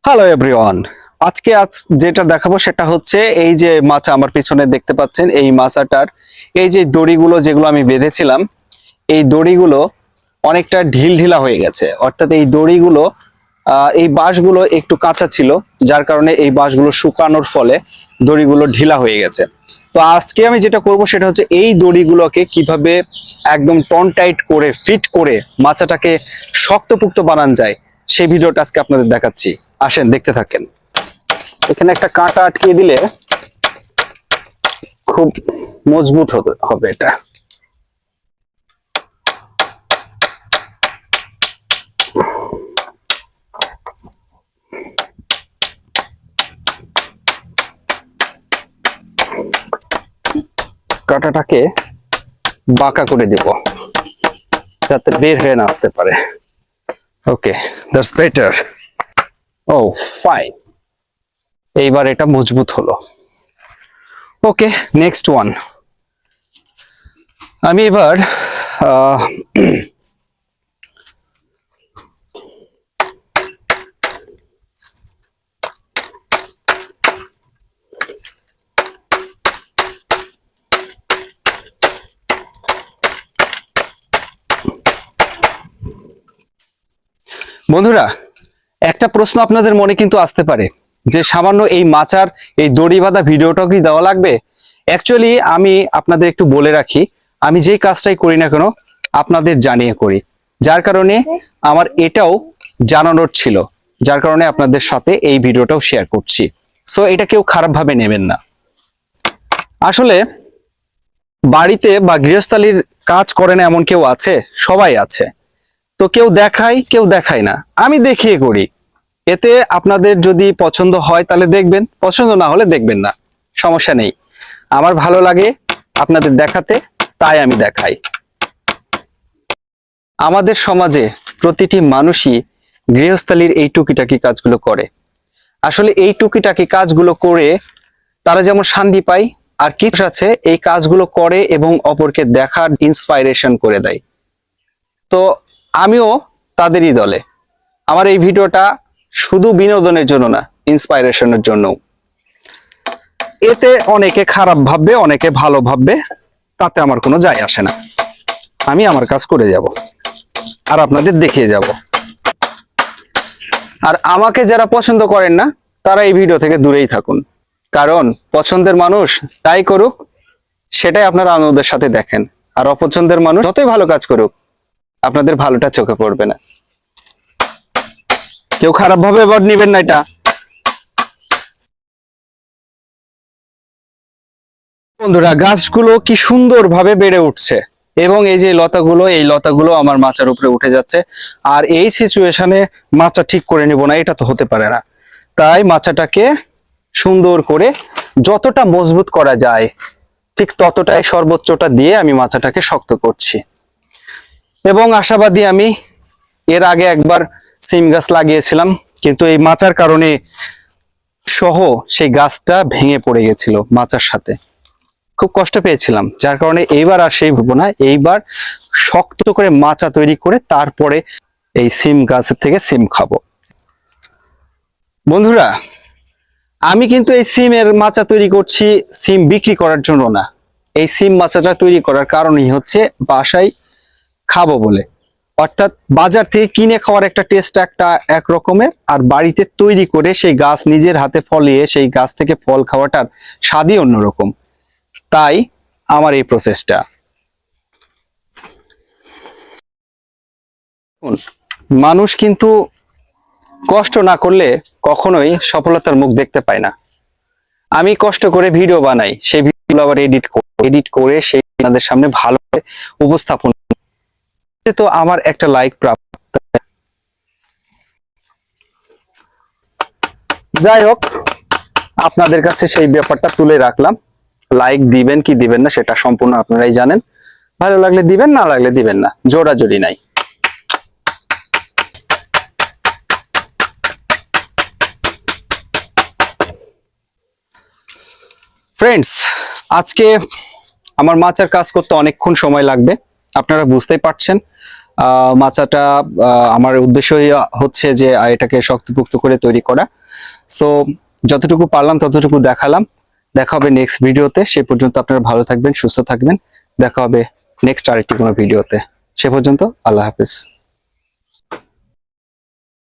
Hello everyone, আজ যেটা দেখাবো সেটা হচ্ছে এই যে মাছা আমার পিছনে দেখতে পাচ্ছেন। এই মাছাটার এই যে দড়িগুলো যেগুলো আমি বেঁধেছিলাম, এই দড়িগুলো অনেকটা ঢিলঢিলা হয়ে গেছে। অর্থাৎ এই দড়িগুলো এই বাঁশগুলো একটু কাঁচা ছিল, যার কারণে এই বাঁশগুলো শুকানোর ফলে দড়িগুলো ঢিলা হয়ে গেছে। তো আজকে আমি যেটা করব সেটা হচ্ছে এই দড়িগুলোকে কিভাবে একদম টন টাইট করে ফিট করে মাচাটাকে শক্তপোক্ত বানানো যায় সেই ভিডিওটা আজকে আপনাদের দেখাচ্ছি। আসেন দেখতে থাকেন। এখানে একটা কাঁটা আটকিয়ে দিলে খুব মজবুত হবে এটা। কাঁটাটাকে বাঁকা করে দেব যাতে বের হয়ে না আসতে পারে। ওকে, দ্যাটস বেটার। ও ফাইন, এইবার এটা মজবুত হলো। ওকে, নেক্সট ওয়ান। আমি এবার বন্ধুরা, একটা প্রশ্ন আপনাদের মনে কিন্তু আসতে পারে যে সামান্য এই মাচার এই দড়ি বাঁধা ভিডিওটা কি দেওয়া লাগবে? অ্যাকচুয়ালি আমি আপনাদের একটু বলে রাখি, আমি যেই কাজটাই করি না কেন আপনাদের জানিয়ে করি, যার কারণে আমার এটাও জানানোর ছিল, যার কারণে আপনাদের সাথে এই ভিডিওটাও শেয়ার করছি। সো এটা কেউ খারাপ ভাবে নেবেন না। আসলে বাড়িতে বা গৃহস্থালির কাজ করে না এমন কেউ আছে? সবাই আছে। তো কেউ দেখায়, কেউ দেখায় না, আমি দেখিয়ে করি। এতে আপনাদের যদি পছন্দ হয় তাহলে দেখবেন, পছন্দ না হলে দেখবেন না, সমস্যা নেই। আমার ভালো লাগে আপনাদের দেখাতে, তাই আমি দেখাই। আমাদের সমাজে প্রতিটি মানুষই গৃহস্থালির এই টুকিটাকি কাজগুলো করে। আসলে এই টুকিটাকি কাজগুলো করে তারা যেমন শান্তি পায়, আর কিছু আছে এই কাজগুলো করে এবং অপরকে দেখার ইন্সপাইরেশন করে দেয়। তো আমিও তাদেরই দলে। আমার এই ভিডিওটা শুধু বিনোদনের জন্য না, ইন্সপাইরেশনের জন্য। এতে অনেকে খারাপ ভাববে, অনেকে ভালো ভাববে, তাতে আমার কোনো যায় আসে না। আমি আমার কাজ করে যাব আর আপনাদের দেখিয়ে যাব। আর আমাকে যারা পছন্দ করেন না তারা এই ভিডিও থেকে দূরেই থাকুন, কারণ পছন্দের মানুষ তাই করুক, সেটাই আপনারা আনন্দের সাথে দেখেন। আর অপছন্দের মানুষ যতই ভালো কাজ করুক, আপনাদের ভালোটা চোখে পড়বে না। কেউ খারাপ ভাবে এবার নিবেন না এটা। বন্ধুরা, গাছগুলো কি সুন্দর ভাবে বেড়ে উঠছে এবং এই যে লতাগুলো, এই লতাগুলো আমার মাচার উপরে উঠে যাচ্ছে। আর এই সিচুয়েশনে মাচা ঠিক করে নিব না, এটা তো হতে পারে না। তাই মাচাটাকে সুন্দর করে যতটা মজবুত করা যায় ঠিক ততটাই সর্বোচ্চটা দিয়ে আমি মাচাটাকে শক্ত করছি। এবং আশাবাদী আমি। এর আগে একবার সিম গাছ লাগিয়েছিলাম, কিন্তু এই মাচার কারণে সহ সেই গাছটা ভেঙে পড়ে গেছিল মাচার সাথে, খুব কষ্ট পেয়েছিলাম। যার কারণে এইবার আর সেই ভাববো না, এইবার শক্ত করে মাচা তৈরি করে তারপরে এই সিম গাছের থেকে সিম খাবো। বন্ধুরা, আমি কিন্তু এই সিমের মাচা তৈরি করছি সিম বিক্রি করার জন্য না। এই সিম মাচাটা তৈরি করার কারণই হচ্ছে বাসায় খাবো বলে। অর্থাৎ বাজার থেকে কিনে খাওয়ার একটা টেস্ট একটা এক রকমের, আর বাড়িতে তৈরি করে সেই গাছ নিজের হাতে ফলিয়ে সেই গাছ থেকে ফল খাওয়াটার স্বাদই অন্যরকম। তাই আমার এই প্রসেসটা। মানুষ কিন্তু কষ্ট না করলে কখনোই সফলতার মুখ দেখতে পায় না। আমি কষ্ট করে ভিডিও বানাই, সেই ভিডিও আবার এডিট করে সেই আপনাদের সামনে ভালো উপস্থাপন, তো আমার একটা লাইক প্রাপ্ত। যাই হোক, আপনাদের কাছে সেই ব্যাপারটা তুলে রাখলাম। লাইক দিবেন কি দিবেন না সেটা সম্পূর্ণ আপনারাই জানেন। ভালো লাগলে দিবেন, না লাগলে দিবেন না, জোড়াজোড়ি নাই। ফ্রেন্ডস, আজকে আমার মাচার কাজ করতে অনেকক্ষণ সময় লাগবে, আপনারা বুঝতেই পারছেন। মাচাটা আমার উদ্দেশ্যই হচ্ছে যে এটাকে শক্তপোক্ত করে তৈরি করা। সো যতটুকু পারলাম ততটুকু দেখালাম। দেখা হবে নেক্সট ভিডিওতে। সে পর্যন্ত আপনারা ভালো থাকবেন, সুস্থ থাকবেন। দেখা হবে নেক্সট আরেকটি কোনো ভিডিওতে। সে পর্যন্ত আল্লাহ হাফেজ।